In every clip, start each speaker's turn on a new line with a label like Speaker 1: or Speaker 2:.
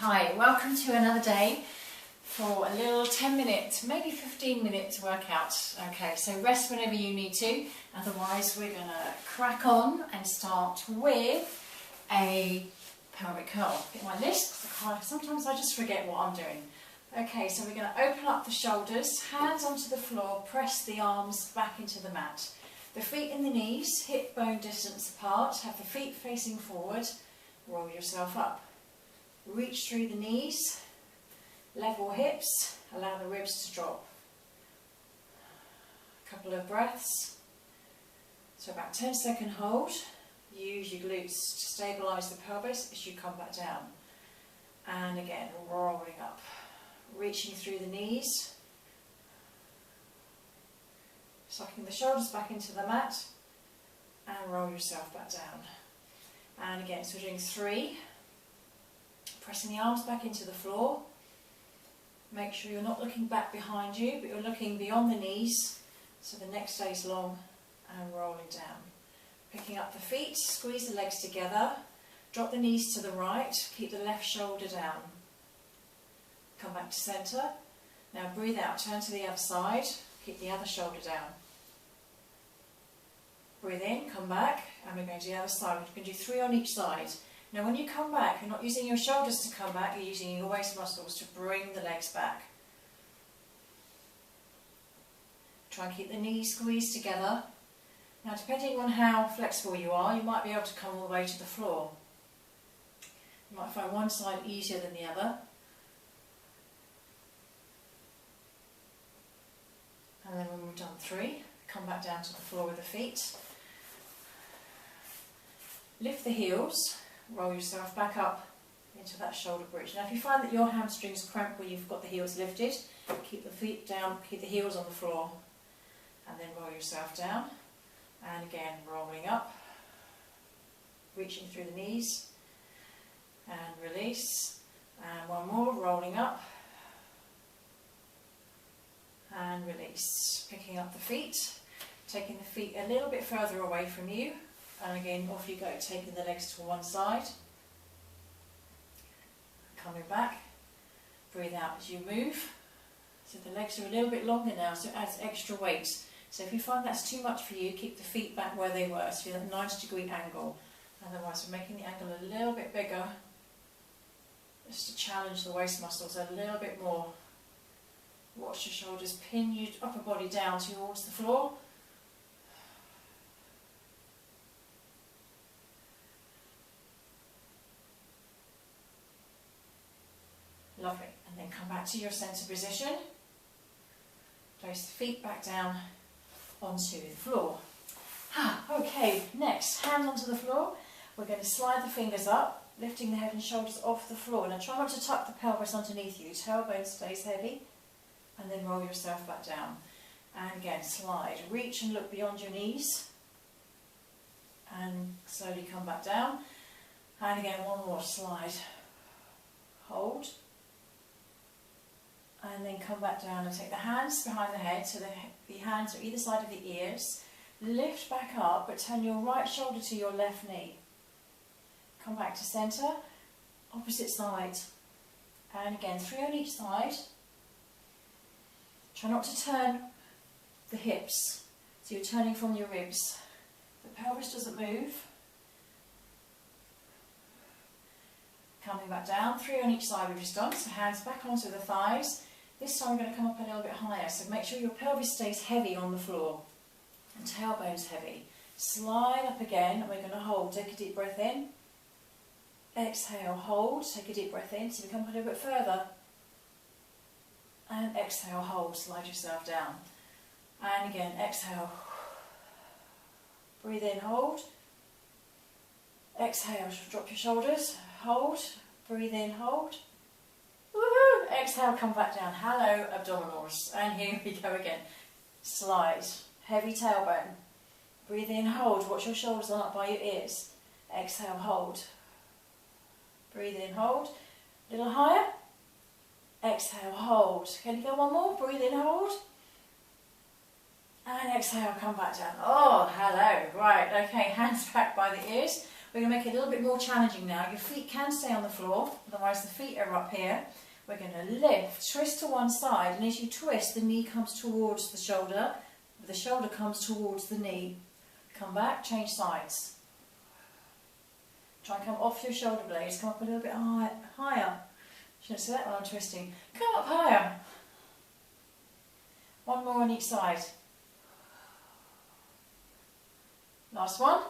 Speaker 1: Hi, welcome to another day for a little 10-minute, maybe 15-minute workout. Okay, so rest whenever you need to, otherwise we're going to crack on and start with a pelvic curl. Get my list, sometimes I just forget what I'm doing. Okay, so we're going to open up the shoulders, hands onto the floor, press the arms back into the mat. The feet in the knees, hip bone distance apart, have the feet facing forward, roll yourself up. Reach through the knees, level hips, allow the ribs to drop. A couple of breaths. So about 10-second hold. Use your glutes to stabilise the pelvis as you come back down. And again, rolling up. Reaching through the knees. Sucking the shoulders back into the mat. And roll yourself back down. And again, so we're doing 3. Pressing the arms back into the floor. Make sure you're not looking back behind you, but you're looking beyond the knees, so the neck stays long, and rolling down. Picking up the feet, squeeze the legs together, drop the knees to the right, keep the left shoulder down. Come back to centre. Now breathe out, turn to the other side, keep the other shoulder down. Breathe in, come back, and we're going to the other side. We're going to do 3 on each side. Now when you come back, you're not using your shoulders to come back, you're using your waist muscles to bring the legs back. Try and keep the knees squeezed together. Now depending on how flexible you are, you might be able to come all the way to the floor. You might find one side easier than the other. And then when we've done 3, come back down to the floor with the feet. Lift the heels. Roll yourself back up into that shoulder bridge. Now if you find that your hamstrings cramp where you've got the heels lifted, keep the feet down, keep the heels on the floor, and then roll yourself down. And again, rolling up, reaching through the knees, and release. And one more, rolling up, and release. Picking up the feet, taking the feet a little bit further away from you. And again, off you go, taking the legs to one side. Coming back. Breathe out as you move. So the legs are a little bit longer now, so it adds extra weight. So if you find that's too much for you, keep the feet back where they were, so you're at a 90-degree angle. Otherwise, we're making the angle a little bit bigger, just to challenge the waist muscles a little bit more. Watch your shoulders, pin your upper body down towards the floor. Lovely. And then come back to your centre position. Place the feet back down onto the floor. Okay, next, hands onto the floor. We're going to slide the fingers up, lifting the head and shoulders off the floor. Now try not to tuck the pelvis underneath you. Tailbone stays heavy. And then roll yourself back down. And again, slide. Reach and look beyond your knees. And slowly come back down. And again, one more slide. Hold. And then come back down and take the hands behind the head, so the hands are either side of the ears. Lift back up, but turn your right shoulder to your left knee. Come back to centre, opposite side. And again, 3 on each side. Try not to turn the hips, so you're turning from your ribs. The pelvis doesn't move. Coming back down, 3 on each side we've just done, so hands back onto the thighs. This time we're going to come up a little bit higher, so make sure your pelvis stays heavy on the floor and tailbone's heavy. Slide up again, and we're going to hold. Take a deep breath in. Exhale, hold. Take a deep breath in, so we come up a little bit further. And exhale, hold. Slide yourself down. And again, exhale. Breathe in, hold. Exhale, drop your shoulders. Hold. Breathe in, hold. Woohoo! Exhale, come back down. Hello, abdominals. And here we go again. Slide. Heavy tailbone. Breathe in, hold. Watch your shoulders on up by your ears. Exhale, hold. Breathe in, hold. A little higher. Exhale, hold. Can you go one more? Breathe in, hold. And exhale, come back down. Oh, hello. Right, okay, hands back by the ears. We're going to make it a little bit more challenging now. Your feet can stay on the floor, otherwise the feet are up here. We're going to lift, twist to one side, and as you twist, the knee comes towards the shoulder comes towards the knee. Come back, change sides. Try and come off your shoulder blades, come up a little bit higher. Shouldn't say that when I'm twisting. Come up higher. One more on each side. Last one.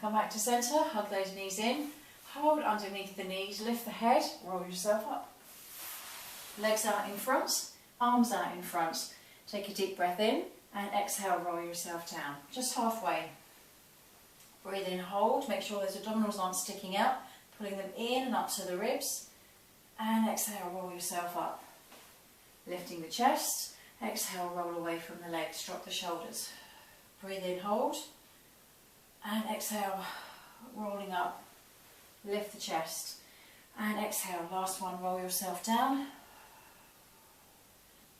Speaker 1: Come back to centre, hug those knees in. Hold underneath the knees, lift the head, roll yourself up. Legs out in front, arms out in front. Take a deep breath in and exhale, roll yourself down. Just halfway. Breathe in, hold, make sure those abdominals aren't sticking out. Pulling them in and up to the ribs. And exhale, roll yourself up. Lifting the chest. Exhale, roll away from the legs, drop the shoulders. Breathe in, hold. And exhale, rolling up. Lift the chest. And exhale, last one, roll yourself down.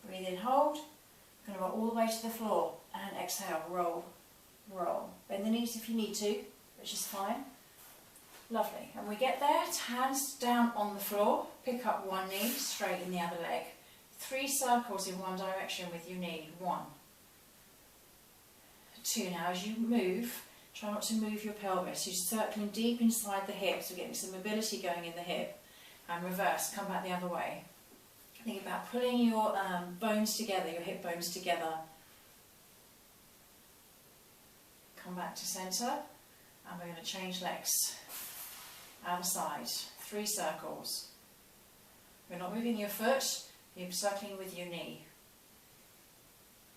Speaker 1: Breathe in, hold. Going to roll all the way to the floor. And exhale, roll, roll. Bend the knees if you need to, which is fine. Lovely. And we get there, hands down on the floor. Pick up one knee, straighten the other leg. 3 circles in one direction with your knee. 1, 2. Now as you move, try not to move your pelvis. You're circling deep inside the hips. We're getting some mobility going in the hip. And reverse, come back the other way. Think about pulling your bones together, your hip bones together. Come back to centre. And we're going to change legs. Other side. 3 circles. We're not moving your foot, you're circling with your knee.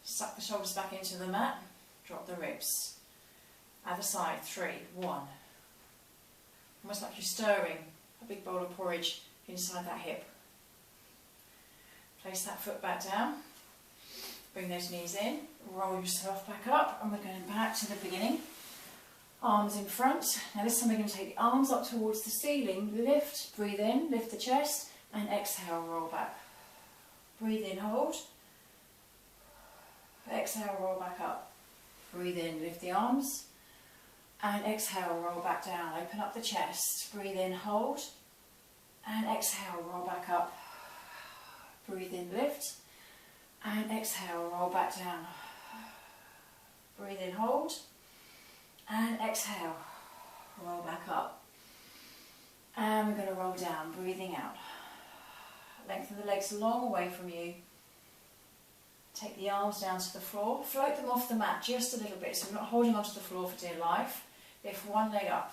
Speaker 1: Suck the shoulders back into the mat, drop the ribs. Other side, 3, 1. Almost like you're stirring a big bowl of porridge inside that hip. Place that foot back down. Bring those knees in, roll yourself back up, and we're going back to the beginning. Arms in front. Now this time we're going to take the arms up towards the ceiling. Lift, breathe in, lift the chest, and exhale, roll back. Breathe in, hold. Exhale, roll back up. Breathe in, lift the arms. And exhale, roll back down. Open up the chest. Breathe in, hold. And exhale, roll back up. Breathe in, lift. And exhale, roll back down. Breathe in, hold. And exhale, roll back up. And we're going to roll down, breathing out. Lengthen the legs long away from you. Take the arms down to the floor. Float them off the mat just a little bit, so we're not holding onto the floor for dear life. Lift one leg up.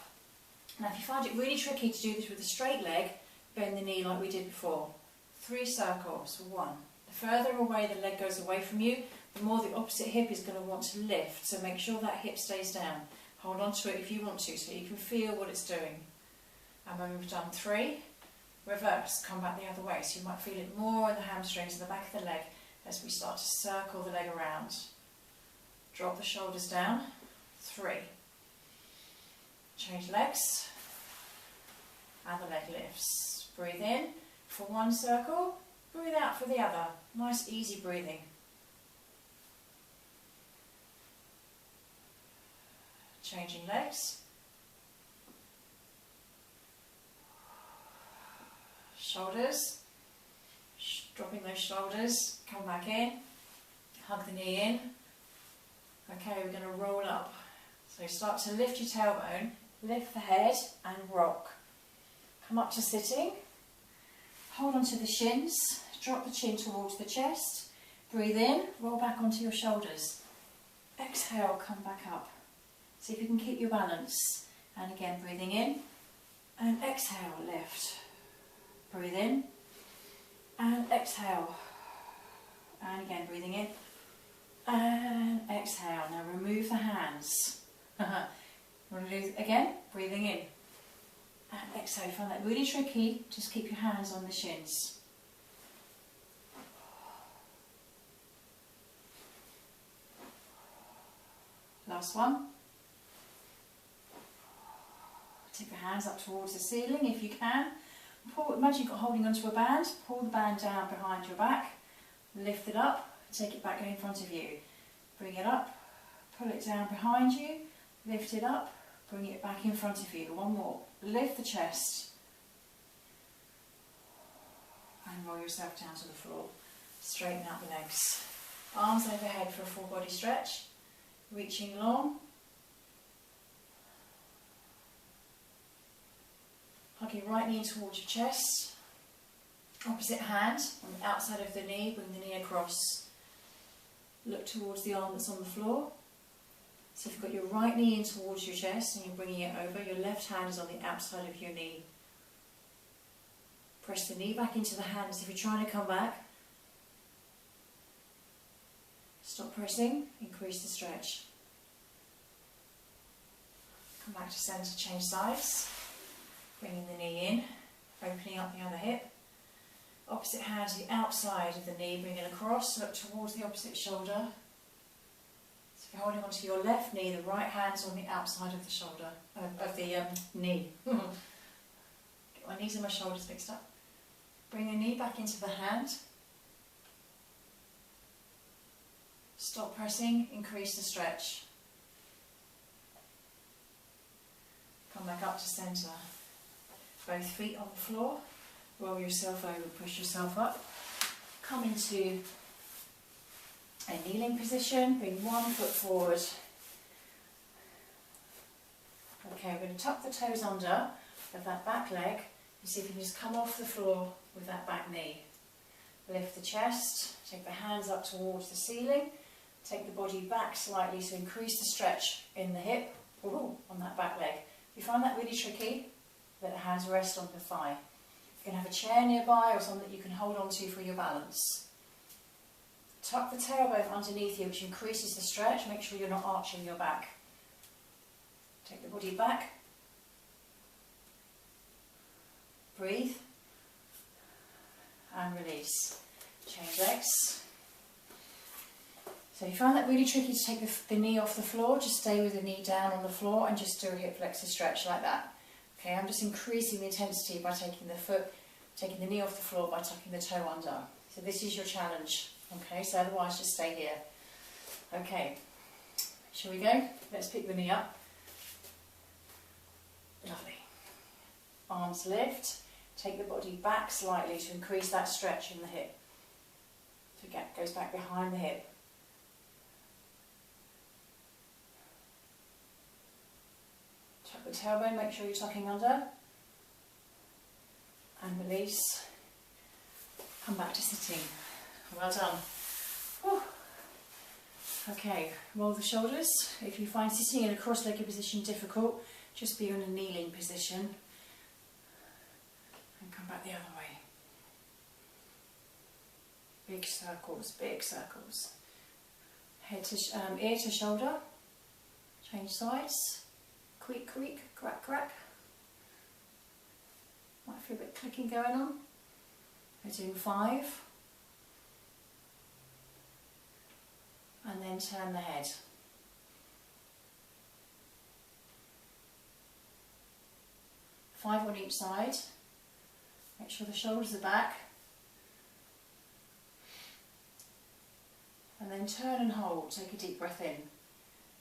Speaker 1: Now if you find it really tricky to do this with a straight leg, bend the knee like we did before. 3 circles. 1. The further away the leg goes away from you, the more the opposite hip is going to want to lift. So make sure that hip stays down. Hold on to it if you want to, so you can feel what it's doing. And when we've done 3, reverse, come back the other way. So you might feel it more in the hamstrings and the back of the leg as we start to circle the leg around. Drop the shoulders down. 3. Change legs. Other leg lifts. Breathe in for one circle. Breathe out for the other. Nice easy breathing. Changing legs. Shoulders. Dropping those shoulders. Come back in. Hug the knee in. Okay, we're going to roll up. So start to lift your tailbone. Lift the head and rock. Come up to sitting. Hold onto the shins. Drop the chin towards the chest. Breathe in. Roll back onto your shoulders. Exhale, come back up. See if you can keep your balance. And again, breathing in. And exhale, lift. Breathe in. And exhale. And again, breathing in. And exhale. Now remove the hands. Want to do it again? Breathing in. And exhale. If you find that really tricky, just keep your hands on the shins. Last one. Take your hands up towards the ceiling if you can. Imagine you've got holding onto a band. Pull the band down behind your back. Lift it up. Take it back in front of you. Bring it up. Pull it down behind you. Lift it up. Bring it back in front of you. One more. Lift the chest. And roll yourself down to the floor. Straighten out the legs. Arms overhead for a full body stretch. Reaching long. Hug your right knee towards your chest. Opposite hand on the outside of the knee. Bring the knee across. Look towards the arm that's on the floor. So if you've got your right knee in towards your chest and you're bringing it over, your left hand is on the outside of your knee. Press the knee back into the hand as if you're trying to come back. Stop pressing, increase the stretch. Come back to centre, change sides. Bringing the knee in, opening up the other hip. Opposite hand to the outside of the knee, bring it across, look towards the opposite shoulder. So if you're holding onto your left knee, the right hand's on the outside of the shoulder, of the knee. Get my knees and my shoulders mixed up. Bring the knee back into the hand. Stop pressing, increase the stretch. Come back up to centre. Both feet on the floor. Roll yourself over, push yourself up. Come into a kneeling position. Bring one foot forward. Okay, we're going to tuck the toes under of that back leg and see if you can just come off the floor with that back knee. Lift the chest, take the hands up towards the ceiling, take the body back slightly to increase the stretch in the hip on that back leg. If you find that really tricky, let the hands rest on the thigh. You can have a chair nearby or something that you can hold on to for your balance. Tuck the tailbone underneath you, which increases the stretch. Make sure you're not arching your back. Take the body back. Breathe. And release. Change legs. So if you find that really tricky to take the knee off the floor, just stay with the knee down on the floor and just do a hip flexor stretch like that. Okay, I'm just increasing the intensity by taking the knee off the floor by tucking the toe under. So this is your challenge. Okay, so otherwise just stay here. Okay, shall we go? Let's pick the knee up. Lovely. Arms lift. Take the body back slightly to increase that stretch in the hip. So gap goes back behind the hip. Tuck the tailbone, make sure you're tucking under. And release. Come back to sitting. Well done. Whew. Okay, roll the shoulders. If you find sitting in a cross-legged position difficult, just be in a kneeling position. And come back the other way. Big circles, big circles. Head to ear to shoulder. Change sides. Creak, creak, crack, crack. Might feel a bit clicking going on. We're doing 5. And then turn the head. 5 on each side. Make sure the shoulders are back. And then turn and hold. Take a deep breath in.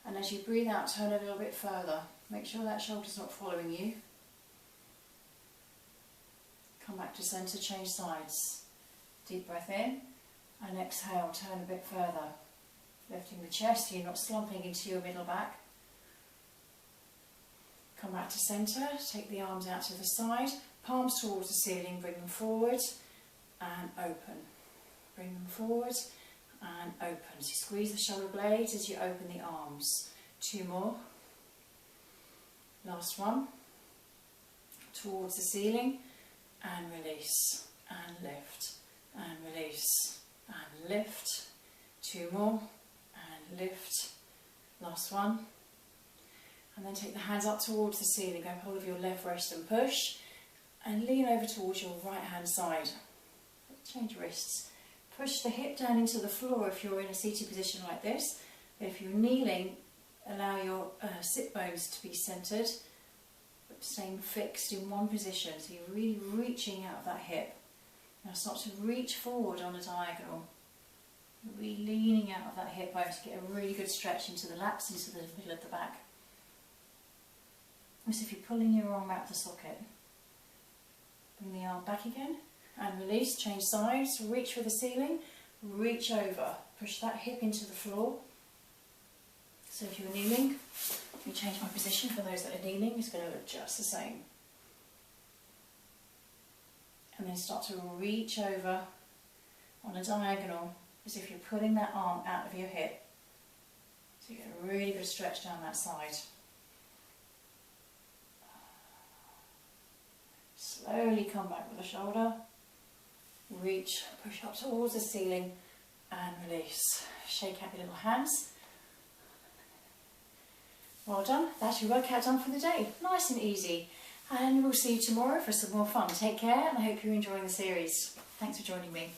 Speaker 1: And as you breathe out, turn a little bit further. Make sure that shoulder's not following you. Come back to centre, change sides. Deep breath in. And exhale, turn a bit further. Lifting the chest so you're not slumping into your middle back. Come back to centre, take the arms out to the side, palms towards the ceiling, bring them forward and open. Bring them forward and open. So you squeeze the shoulder blades as you open the arms. 2 more. Last one. Towards the ceiling and release and lift and release and lift. 2 more. And lift, last one, and then take the hands up towards the ceiling, grab hold of your left wrist and push, and lean over towards your right hand side. Change wrists. Push the hip down into the floor if you're in a seated position like this. If you're kneeling, allow your sit bones to be centred, but staying fixed in one position, so you're really reaching out of that hip. Now start to reach forward on a diagonal. Really leaning out of that hip bone to get a really good stretch into the lats, into the middle of the back. as if you're pulling your arm out of the socket. Bring the arm back again and release, change sides, reach for the ceiling, reach over, push that hip into the floor. So if you're kneeling, let me change my position for those that are kneeling, it's going to look just the same. And then start to reach over on a diagonal as if you're pulling that arm out of your hip. So you get a really good stretch down that side. Slowly come back with the shoulder, reach, push up towards the ceiling and release. Shake out your little hands. Well done, that's your workout done for the day. Nice and easy. And we'll see you tomorrow for some more fun. Take care and I hope you're enjoying the series. Thanks for joining me.